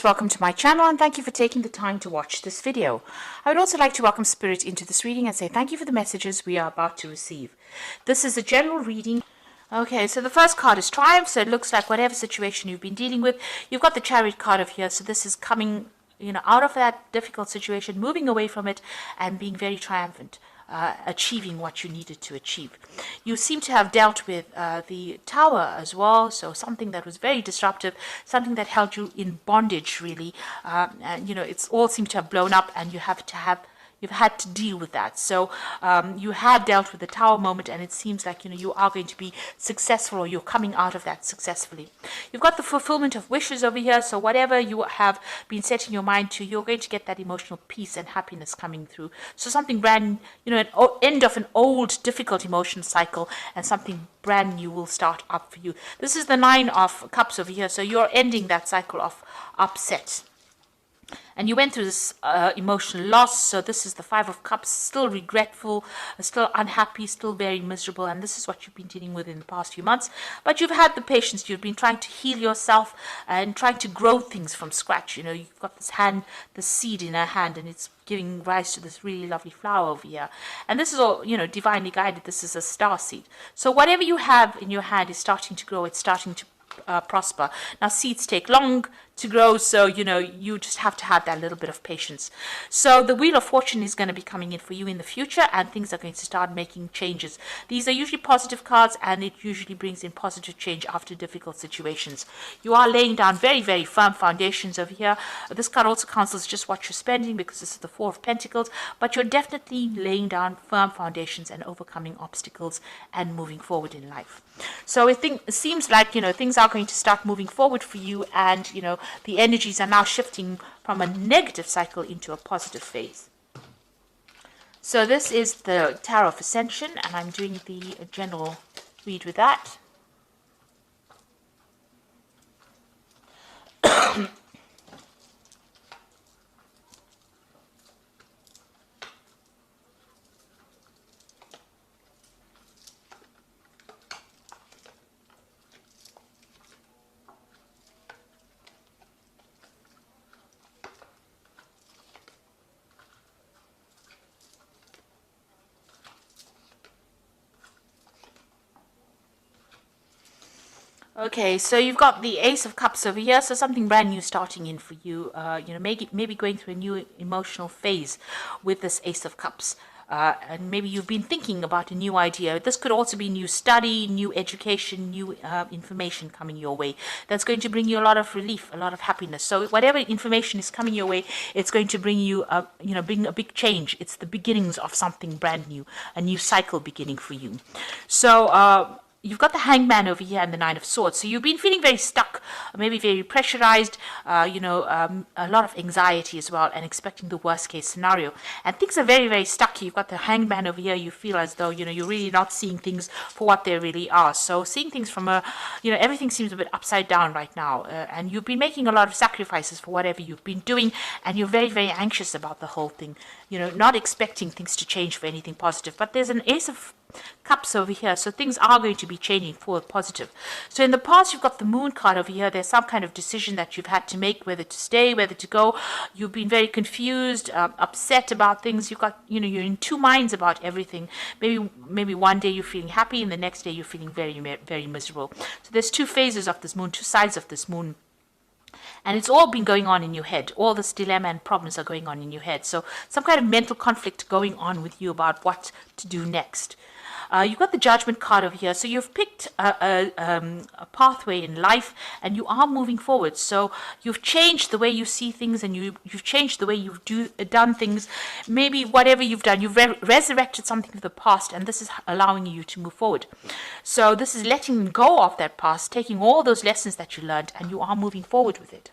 Welcome to my channel and thank you for taking the time to watch this video. I would also like to welcome Spirit into this reading and say thank you for the messages we are about to receive. This is a general reading. Okay, so the first card is Triumph, so it looks like whatever situation you've been dealing with, you've got the Chariot card of here, so this is coming, out of that difficult situation, moving away from it and being very triumphant. Achieving what you needed to achieve. You seem to have dealt with the Tower as well, so something that was very disruptive, something that held you in bondage really, and it's all seemed to have blown up, and you've had to deal with that. So you have dealt with the Tower moment, and it seems like you are going to be successful, or you're coming out of that successfully. You've got the fulfillment of wishes over here, so whatever you have been setting your mind to, you're going to get that emotional peace and happiness coming through. So something brand, an end of an old difficult emotion cycle, and something brand new will start up for you. This is the Nine of Cups over here, so you're ending that cycle of upset. And you went through this emotional loss, so this is the Five of Cups, still regretful, still unhappy, still very miserable, and this is what you've been dealing with in the past few months. But you've had the patience, you've been trying to heal yourself and trying to grow things from scratch. You've got the seed in her hand, and it's giving rise to this really lovely flower over here. And this is all, divinely guided. This is a star seed. So whatever you have in your hand is starting to grow, it's starting to prosper. Now seeds take long to grow, so you just have to have that little bit of patience. So the Wheel of Fortune is going to be coming in for you in the future, and things are going to start making changes. These are usually positive cards, and it usually brings in positive change after difficult situations. You are laying down very, very firm foundations over here. This card also counsels just what you're spending, because this is the Four of Pentacles, but you're definitely laying down firm foundations and overcoming obstacles and moving forward in life. So it seems like things are going to start moving forward for you, and the energies are now shifting from a negative cycle into a positive phase. So this is the Tarot of Ascension, and I'm doing the general read with that. Okay, so you've got the Ace of Cups over here, so something brand new starting in for you. Maybe going through a new emotional phase with this Ace of Cups. And maybe you've been thinking about a new idea. This could also be new study, new education, new information coming your way. That's going to bring you a lot of relief, a lot of happiness. So whatever information is coming your way, it's going to bring you, bring a big change. It's the beginnings of something brand new, a new cycle beginning for you. So you've got the Hangman over here and the Nine of Swords. So you've been feeling very stuck, maybe very pressurized, a lot of anxiety as well, and expecting the worst case scenario. And things are very, very stuck. You've got the Hangman over here. You feel as though, you're really not seeing things for what they really are. So seeing things from everything seems a bit upside down right now. And you've been making a lot of sacrifices for whatever you've been doing, and you're very, very anxious about the whole thing. Not expecting things to change for anything positive. But there's an Ace of Cups over here, so things are going to be changing for the positive. So in the past, you've got the Moon card over here. There's some kind of decision that you've had to make, whether to stay, whether to go. You've been very confused, upset about things. You've got, you're in two minds about everything. Maybe one day you're feeling happy, and the next day you're feeling very, very miserable. So there's two phases of this Moon, two sides of this Moon. And it's all been going on in your head. All this dilemma and problems are going on in your head. So some kind of mental conflict going on with you about what to do next. You've got the Judgment card over here. So you've picked a pathway in life, and you are moving forward. So you've changed the way you see things, and you've changed the way you've done things. Maybe whatever you've done, you've resurrected something of the past, and this is allowing you to move forward. So this is letting go of that past, taking all those lessons that you learned, and you are moving forward with it.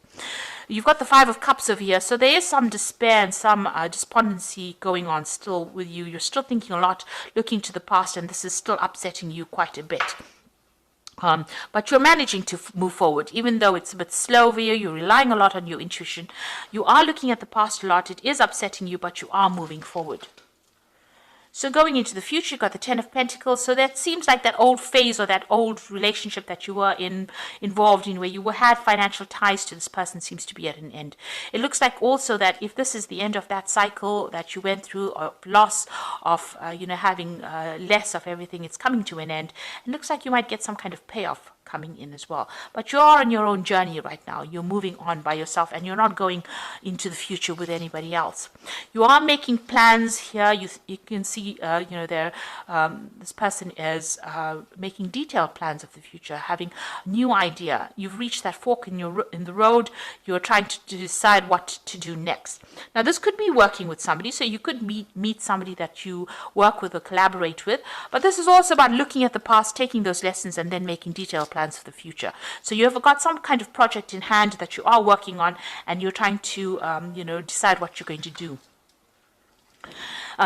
You've got the Five of Cups over here, so there is some despair and some despondency going on still with you. You're still thinking a lot, looking to the past, and this is still upsetting you quite a bit. But you're managing to move forward, even though it's a bit slow over here. You're relying a lot on your intuition. You are looking at the past a lot. It is upsetting you, but you are moving forward. So going into the future, you've got the Ten of Pentacles. So that seems like that old phase or that old relationship that you were involved in, where you had financial ties to this person, seems to be at an end. It looks like also that if this is the end of that cycle that you went through, of loss of, having less of everything, it's coming to an end. It looks like you might get some kind of payoff coming in as well. But you're on your own journey right now. You're moving on by yourself, and you're not going into the future with anybody else. You are making plans here. You can see, there this person is making detailed plans of the future, having a new idea. You've reached that fork in the road. You're trying to decide what to do next. Now, this could be working with somebody, so you could meet somebody that you work with or collaborate with. But this is also about looking at the past, taking those lessons, and then making detailed plans for the future. So you have got some kind of project in hand that you are working on, and you're trying to, decide what you're going to do.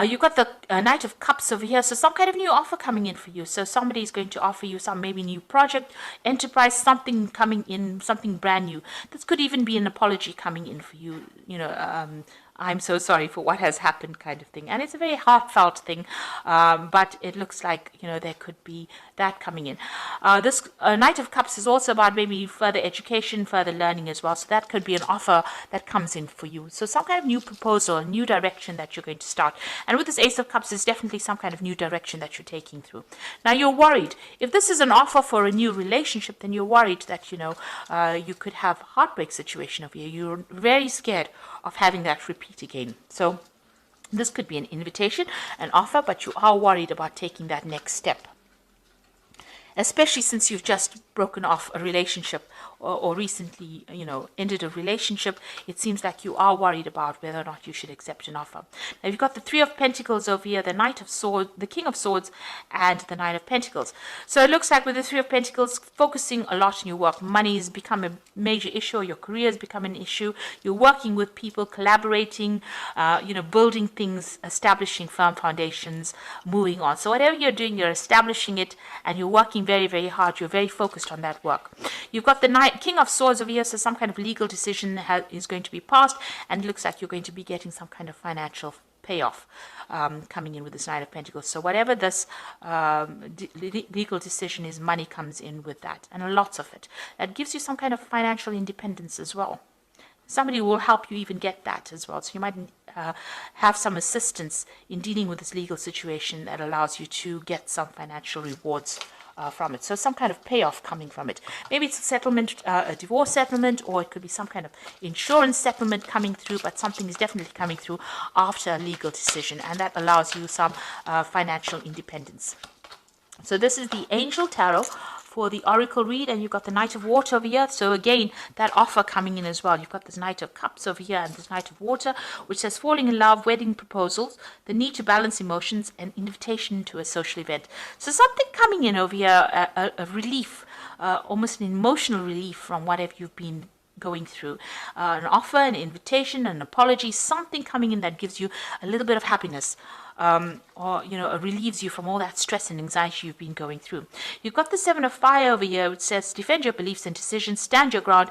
You've got the Knight of Cups over here, so some kind of new offer coming in for you. So somebody is going to offer you some maybe new project, enterprise, something coming in, something brand new. This could even be an apology coming in for you, I'm so sorry for what has happened kind of thing. And it's a very heartfelt thing, but it looks like, there could be that coming in. This Knight of Cups is also about maybe further education, further learning as well. So that could be an offer that comes in for you. So some kind of new proposal, a new direction that you're going to start. And with this Ace of Cups, it's definitely some kind of new direction that you're taking through. Now, you're worried. If this is an offer for a new relationship, then you're worried that, you could have a heartbreak situation over here. You're very scared of having that repeat again. So this could be an invitation, an offer, but you are worried about taking that next step, especially since you've just broken off a relationship or recently, ended a relationship. It seems like you are worried about whether or not you should accept an offer. Now, you've got the Three of Pentacles over here, the Knight of Swords, the King of Swords, and the Nine of Pentacles. So it looks like with the Three of Pentacles, focusing a lot on your work. Money has become a major issue, or your career has become an issue. You're working with people, collaborating, building things, establishing firm foundations, moving on. So whatever you're doing, you're establishing it, and you're working very, very hard. You're very focused on that work. You've got the King of Swords over here, so some kind of legal decision is going to be passed, and it looks like you're going to be getting some kind of financial payoff coming in with this Knight of Pentacles. So whatever this legal decision is, money comes in with that, and lots of it. That gives you some kind of financial independence as well. Somebody will help you even get that as well. So you might have some assistance in dealing with this legal situation that allows you to get some financial rewards from it. So some kind of payoff coming from it. Maybe it's a settlement, a divorce settlement, or it could be some kind of insurance settlement coming through, but something is definitely coming through after a legal decision, and that allows you some financial independence. So this is the Angel Tarot for the Oracle read, and you've got the Knight of Water over here. So again, that offer coming in as well. You've got this Knight of Cups over here and this Knight of Water, which says falling in love, wedding proposals, the need to balance emotions, and invitation to a social event. So something coming in over here, a relief, almost an emotional relief from whatever you've been going through. An offer, an invitation, an apology, something coming in that gives you a little bit of happiness. Or relieves you from all that stress and anxiety you've been going through. You've got the Seven of Fire over here, which says defend your beliefs and decisions, stand your ground,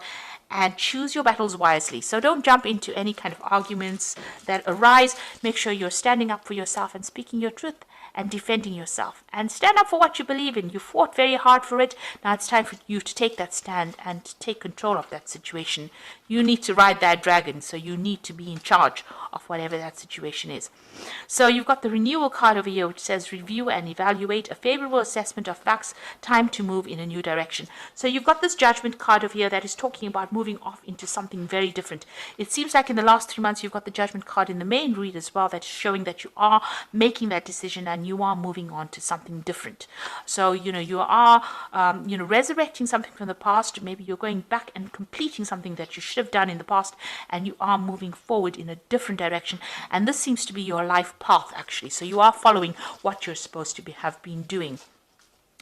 and choose your battles wisely. So don't jump into any kind of arguments that arise. Make sure you're standing up for yourself and speaking your truth and defending yourself, and stand up for what you believe in. You fought very hard for it. Now it's time for you to take that stand and take control of that situation. You need to ride that dragon, so you need to be in charge of whatever that situation is. So you've got the renewal card over here, which says review and evaluate, a favorable assessment of facts, time to move in a new direction. So you've got this judgment card over here that is talking about moving off into something very different. It seems like in the last 3 months you've got the judgment card in the main read as well, that's showing that you are making that decision and you are moving on to something different. So you are resurrecting something from the past. Maybe you're going back and completing something that you should have done in the past, and you are moving forward in a different direction, and this seems to be your life path actually. So you are following what you're supposed to have been doing,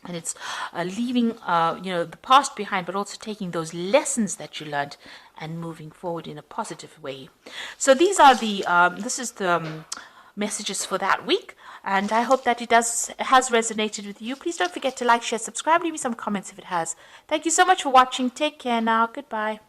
and it's leaving the past behind, but also taking those lessons that you learned and moving forward in a positive way. So these are the this is the messages for that week, and I hope that it has resonated with you. Please don't forget to like, share, subscribe, leave me some comments if it has. Thank you so much for watching. Take care now. Goodbye.